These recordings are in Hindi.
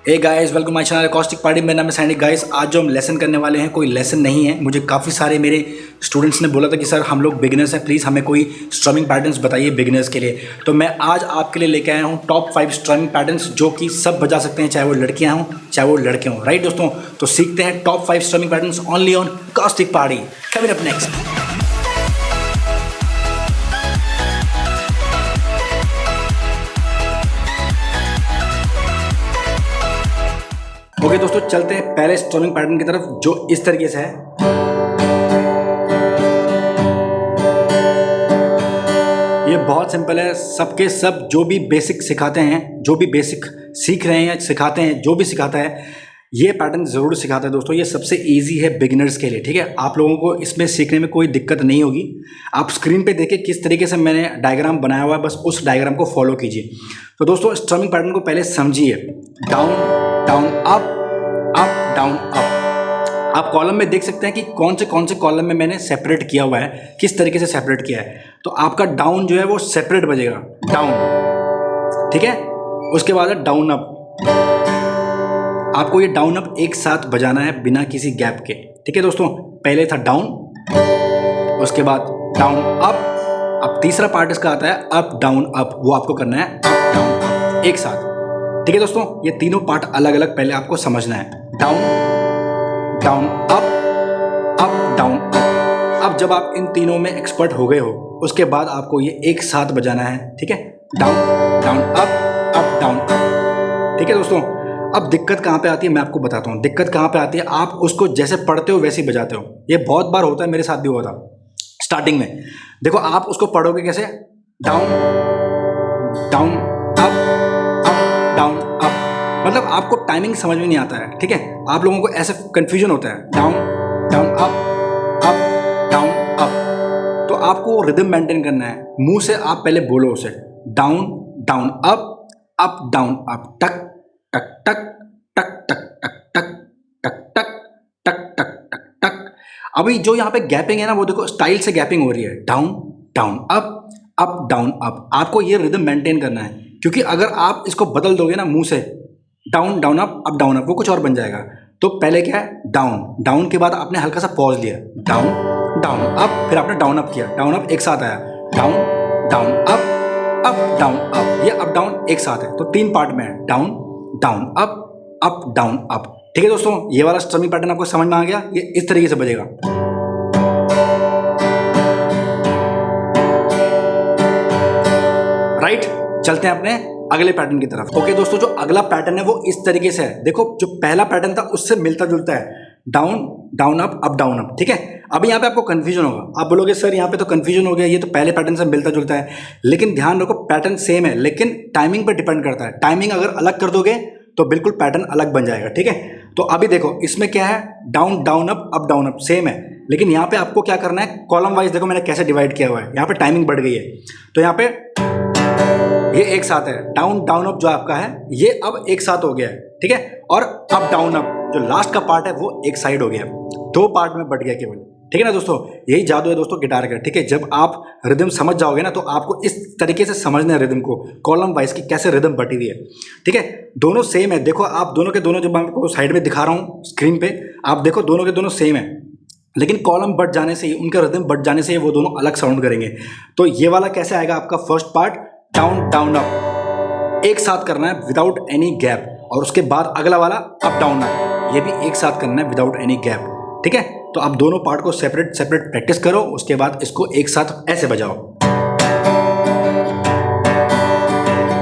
Hey guys, welcome my channel caustic party. मेरा नाम है सैनिक। गाइस, आज जो हम लेसन करने वाले हैं कोई लेसन नहीं है। मुझे काफ़ी सारे मेरे स्टूडेंट्स ने बोला था कि सर हम लोग बिगिनर्स हैं, प्लीज़ हमें कोई स्ट्रमिंग पैटर्न्स बताइए बिगिनर्स के लिए। तो मैं आज आपके लिए लेके आया हूँ टॉप 5 स्ट्रमिंग पैटर्न्स जो कि सब बजा सकते हैं, चाहे वो लड़कियाँ हों चाहे वो लड़के हों। राइट दोस्तों, तो सीखते हैं top 5 strumming patterns only on caustic party. Coming up next. Okay दोस्तों, चलते हैं पहले स्ट्रमिंग पैटर्न की तरफ जो इस तरीके से है। ये बहुत सिंपल है, सबके सब जो भी बेसिक सिखाते हैं, जो भी बेसिक सीख रहे हैं या सिखाते हैं, जो भी सिखाता है ये पैटर्न ज़रूर सिखाता है दोस्तों। ये सबसे इजी है बिगिनर्स के लिए, ठीक है। आप लोगों को इसमें सीखने में कोई दिक्कत नहीं होगी। आप स्क्रीन पे देखिए किस तरीके से मैंने डायग्राम बनाया हुआ है, बस उस डायग्राम को फॉलो कीजिए। तो दोस्तों स्ट्रमिंग पैटर्न को पहले समझिए। Down down up, up down up. आप कॉलम में देख सकते हैं कि कौन से कॉलम में मैंने सेपरेट किया हुआ है, किस तरीके से सेपरेट किया है। तो आपका डाउन जो है वो सेपरेट बजेगा, डाउन, ठीक है। उसके बाद है डाउन अप। आपको ये डाउन अप एक साथ बजाना है बिना किसी गैप के, ठीक है दोस्तों। पहले था डाउन, उसके बाद डाउन अप। अब तीसरा पार्ट इसका आता है अप डाउन अप, वो आपको करना है अप डाउन अप एक साथ, ठीक है दोस्तों। ये तीनों पार्ट अलग अलग पहले आपको समझना है। Down down up down up. अब जब आप इन तीनों में एक्सपर्ट हो गए हो, उसके बाद आपको ये एक साथ बजाना है, ठीक है। Down down up down up, ठीक है दोस्तों। अब दिक्कत कहाँ पे आती है मैं आपको बताता हूँ। दिक्कत कहाँ पे आती है, आप उसको जैसे पढ़ते हो वैसे ही बजाते हो। ये बहुत बार होता है, मेरे साथ भी हुआ था स्टार्टिंग में। देखो आप उसको पढ़ोगे कैसे, down down up down up, मतलब आपको टाइमिंग समझ में नहीं आता है, ठीक है। आप लोगों को ऐसे कंफ्यूजन होता है, down down up down up. तो आपको रिदम मेंटेन करना है। मुंह से आप पहले बोलो उसे, down down up down up, टक टक टक टक टक टक टक टक टक टक टक टक टक। अभी जो यहाँ पे गैपिंग है ना, वो देखो स्टाइल से गैपिंग हो रही है, down down up down up. आपको ये रिदम मेंटेन करना है, क्योंकि अगर आप इसको बदल दोगे ना मुंह से, down down up down up, वो कुछ और बन जाएगा। तो पहले क्या है, डाउन, डाउन के बाद आपने हल्का सा पॉज लिया, डाउन डाउन अप, फिर आपने डाउन अप किया, डाउन अप एक साथ आया, down down up down up. ये अप डाउन एक साथ है, तो 3 पार्ट में है, down down up down up, ठीक है दोस्तों। ये वाला स्ट्रमिंग पैटर्न आपको समझ में आ गया। ये इस तरीके से बजेगा। राइट, चलते हैं अपने अगले पैटर्न की तरफ। ओके दोस्तों, जो अगला पैटर्न है वो इस तरीके से है। देखो जो पहला पैटर्न था उससे मिलता जुलता है, down down up down up, ठीक है। अभी यहाँ पे आपको कंफ्यूजन होगा, आप बोलोगे सर यहाँ पे तो कंफ्यूजन हो गया, ये तो पहले पैटर्न से मिलता जुलता है। लेकिन ध्यान रखो, पैटर्न सेम है, लेकिन टाइमिंग पर डिपेंड करता है। टाइमिंग अगर अलग कर दोगे तो बिल्कुल पैटर्न अलग बन जाएगा, ठीक है। तो अभी देखो इसमें क्या है, down down up down up same है, लेकिन यहाँ पे आपको क्या करना है, कॉलम वाइज देखो मैंने कैसे डिवाइड किया हुआ है। यहाँ पे टाइमिंग बढ़ गई है, तो यहाँ पे ये एक साथ है, डाउन डाउन अप जो आपका है ये अब एक साथ हो गया है, ठीक है। और अप डाउन अप जो लास्ट का पार्ट है वो एक साइड हो गया, 2 पार्ट में बट गया केवल, ठीक है ना दोस्तों। यही जादू है दोस्तों गिटार का, ठीक है। जब आप रिदम समझ जाओगे ना, तो आपको इस तरीके से समझना है रिदम को, कॉलम वाइज की कैसे रिदम बटी हुई है, ठीक है। दोनों सेम है, देखो आप दोनों के दोनों, जब मैं आपको साइड में दिखा रहा हूँ स्क्रीन पे, आप देखो दोनों के दोनों सेम है, लेकिन कॉलम बट जाने से ही, उनका रिदम बट जाने से ही वो दोनों अलग साउंड करेंगे। तो ये वाला कैसे आएगा, आपका first part down down up एक साथ करना है विदाउट एनी गैप, और उसके बाद अगला वाला अप डाउन अप, ये भी एक साथ करना है विदाउट एनी गैप, ठीक है। तो आप दोनों पार्ट को सेपरेट सेपरेट प्रैक्टिस करो, उसके बाद इसको एक साथ ऐसे बजाओ,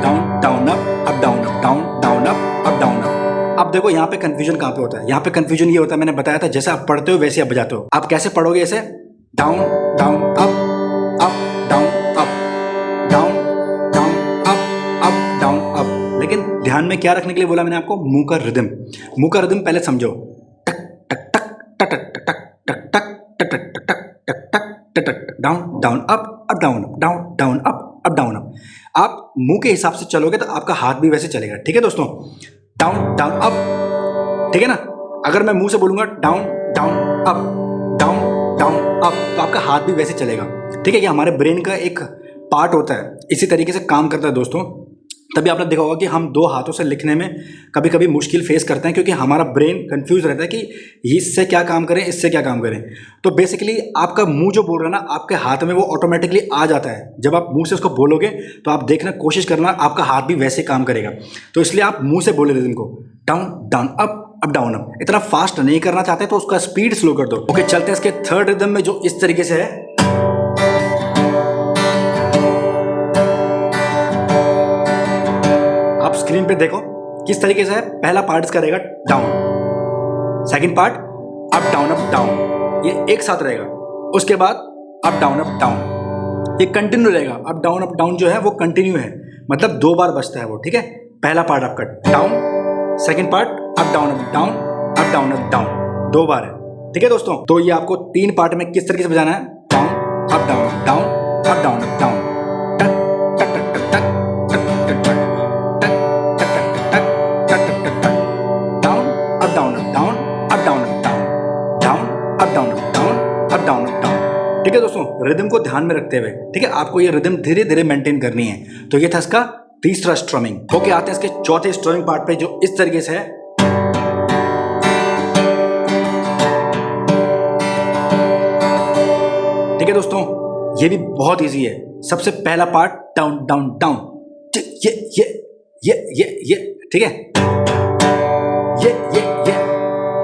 down down up down up, down down up down up. अब देखो यहाँ पे कंफ्यूजन कहाँ पे होता है, यहाँ पे कंफ्यूजन ये होता है, मैंने बताया था जैसे आप पढ़ते हो वैसे आप बजाते हो। आप कैसे पढ़ोगे इसे, down down up down up, down down up down up. लेकिन ध्यान में क्या रखने के लिए बोला मैंने आपको, मुंह का रिदम। मुंह का रिदम पहले समझो, टक टक टक टक टक टक टक टक टक टक टक टक टक, down down up down up, down down up down up. आप मुंह के हिसाब से चलोगे तो आपका हाथ भी वैसे चलेगा, ठीक है दोस्तों। डाउन डाउन अप, ठीक है ना। अगर मैं मुंह से बोलूंगा down down up down down up, तो आपका हाथ भी वैसे चलेगा, ठीक है। ये हमारे ब्रेन का एक पार्ट होता है, इसी तरीके से काम करता है दोस्तों। तभी आपने देखा होगा कि हम दो हाथों से लिखने में कभी कभी मुश्किल फेस करते हैं, क्योंकि हमारा ब्रेन कंफ्यूज रहता है कि इससे क्या काम करें, इससे क्या काम करें। तो बेसिकली आपका मुंह जो बोल रहा है ना, आपके हाथ में वो ऑटोमेटिकली आ जाता है। जब आप मुंह से उसको बोलोगे तो आप देखना कोशिश करना, आपका हाथ भी वैसे काम करेगा। तो इसलिए आप मुंह से बोले रिदम को, down down up down up. इतना फास्ट नहीं करना चाहते तो उसका स्पीड स्लो कर दो। ओके, चलते हैं इसके थर्ड रिदम में, जो इस तरीके से है। आप स्क्रीन पे देखो किस तरीके से है। पहला पार्ट इसका रहेगा down, second part up down, ये एक साथ रहेगा। उसके बाद अप डाउन, ये कंटिन्यू रहेगा। अप डाउन जो है वो कंटिन्यू है, मतलब 2 बार बजता है वो, ठीक है। पहला पार्ट आपका down, second part up down up down up down up down, 2 बार है, ठीक है दोस्तों। तो ये आपको 3 पार्ट में किस तरीके से बजाना है, down up down down up down up down, ठीक है दोस्तों। रिदम को ध्यान में रखते हुए, ठीक है, आपको ये रिदम धीरे धीरे मेंटेन करनी है। तो ये था इसका तीसरा स्ट्रमिंग। ओके, आते हैं इसके चौथे स्ट्रमिंग पार्ट पे, जो इस तरीके से है। ठीक है दोस्तों, ये भी बहुत इजी है। सबसे पहला पार्ट डाउन डाउन डाउन, ये ठीक है, ये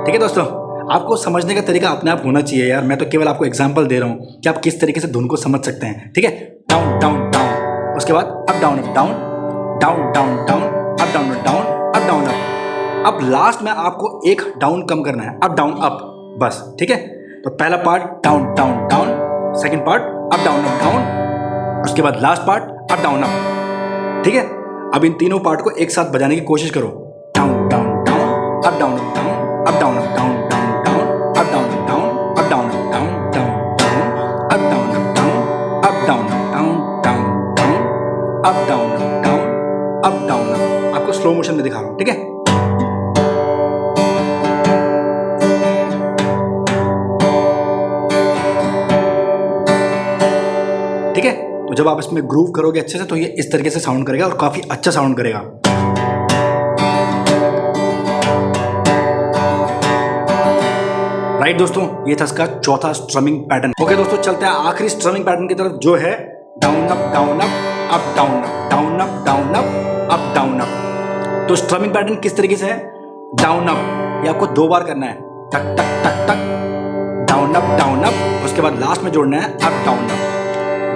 ठीक है दोस्तों। आपको समझने का तरीका अपने आप होना चाहिए यार, मैं तो केवल आपको एग्जांपल दे रहा हूँ कि आप किस तरीके से धुन को समझ सकते हैं, ठीक है। डाउन डाउन डाउन, उसके बाद up down down down down down up down down up down up. अब लास्ट में आपको एक डाउन कम करना है, अप डाउन अप, बस, ठीक है। तो पहला part down down down, second part up down, उसके बाद last part up down up, ठीक है। अब इन तीनों पार्ट को एक साथ बजाने की कोशिश करो। Down down down up down down up down down up down down up down down down down up down down up down down down down up down down up down। आपको स्लो मोशन में दिखा रहा हूं, ठीक है। ठीक है, तो जब आप इसमें ग्रूव करोगे अच्छे से तो ये इस तरीके से साउंड करेगा और काफी अच्छा साउंड करेगा। राइट दोस्तों, ये था इसका चौथा स्ट्रमिंग पैटर्न। ओके दोस्तों, चलते हैं आखिरी स्ट्रमिंग पैटर्न की तरफ, जो है down up down up up down up down up down up down up. तो स्ट्रमिंग पैटर्न किस तरीके से है, डाउन अप, ये आपको 2 बार करना है, टक टक टक टक, डाउन अप, उसके बाद लास्ट में जोड़ना है up down up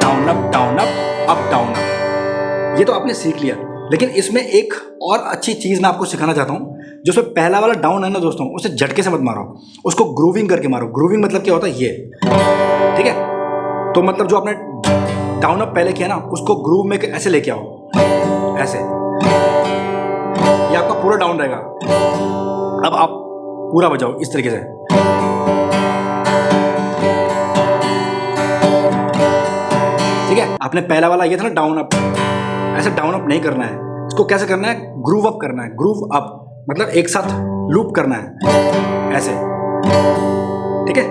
down up down up down up. ये तो आपने सीख लिया, लेकिन इसमें एक और अच्छी चीज मैं आपको सिखाना चाहता हूँ। जो उसमें पहला वाला डाउन है ना दोस्तों, उसे झटके से मत मारो, उसको ग्रूविंग करके मारो। ग्रूविंग मतलब क्या होता है, ये, ठीक है। तो मतलब जो आपने डाउन अप पहले किया ना, उसको ग्रूव में ऐसे लेके आओ, ऐसे, ये आपका पूरा डाउन रहेगा। अब आप पूरा बजाओ इस तरीके से, ठीक है। आपने पहला वाला ये था ना डाउन अप, ऐसे डाउन अप नहीं करना है, इसको कैसे करना है, ग्रूव अप करना है। ग्रूव अप मतलब एक साथ लूप करना है, ऐसे, ठीक है।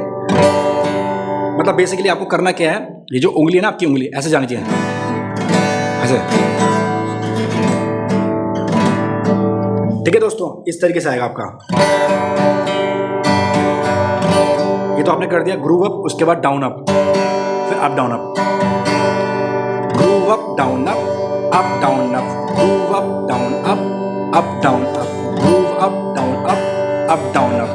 मतलब बेसिकली आपको करना क्या है, ये जो उंगली है ना आपकी, उंगली ऐसे जानी चाहिए, ऐसे, ठीक है दोस्तों। इस तरीके से आएगा आपका। ये तो आपने कर दिया ग्रूव अप, उसके बाद डाउन अप, फिर up down up, groove up down up down up, groove up down up down up, groove up down up down up.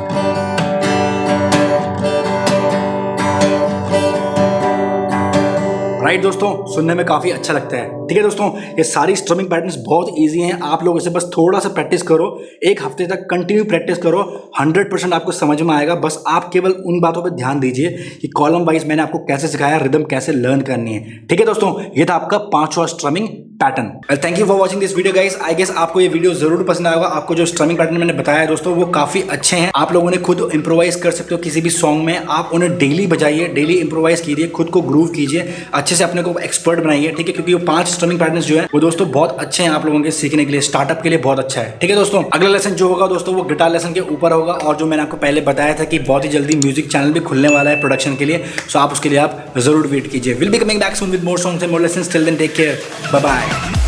Right दोस्तों, सुनने में काफी अच्छा लगता है, ठीक है दोस्तों। ये सारी स्ट्रमिंग पैटर्न्स बहुत इजी हैं, आप लोग इसे बस थोड़ा सा प्रैक्टिस करो, 1 हफ्ते तक कंटिन्यू प्रैक्टिस करो, 100% आपको समझ में आएगा। बस आप केवल उन बातों पे ध्यान दीजिए कि कॉलम वाइज मैंने आपको कैसे सिखाया, रिदम कैसे लर्न करनी है, ठीक है दोस्तों। ये था आपका 5वां strumming pattern. Thank you for watching this video guys. I guess आपको ये वीडियो जरूर पसंद आएगा। आपको जो स्ट्रमिंग पैटर्न मैंने बताया दोस्तों, वो काफी अच्छे हैं, आप लोगों ने खुद इम्प्रोवाइज कर सकते हो किसी भी सॉन्ग में। आप उन्हें डेली बजाइए, डेली इम्प्रोवाइज कीजिए, खुद को ग्रूव कीजिए, अच्छे से अपने को एक्सपर्ट बनाइए, ठीक है। क्योंकि वो 5 स्ट्रमिंग पैटर्न्स जो है वो दोस्तों बहुत अच्छे हैं आप लोगों के सीखने के लिए, स्टार्टअप के लिए बहुत अच्छा है, ठीक है दोस्तों। अगला लेसन जो होगा दोस्तों, वो गिटार लेसन के ऊपर होगा, और जो मैंने आपको पहले बताया था कि बहुत ही जल्दी म्यूजिक चैनल भी खुलने वाला है प्रोडक्शन के लिए, सो आप उसके लिए आप जरूर वेट कीजिए। Will be coming back soon with more songs and more lessons. Till then take care, bye bye.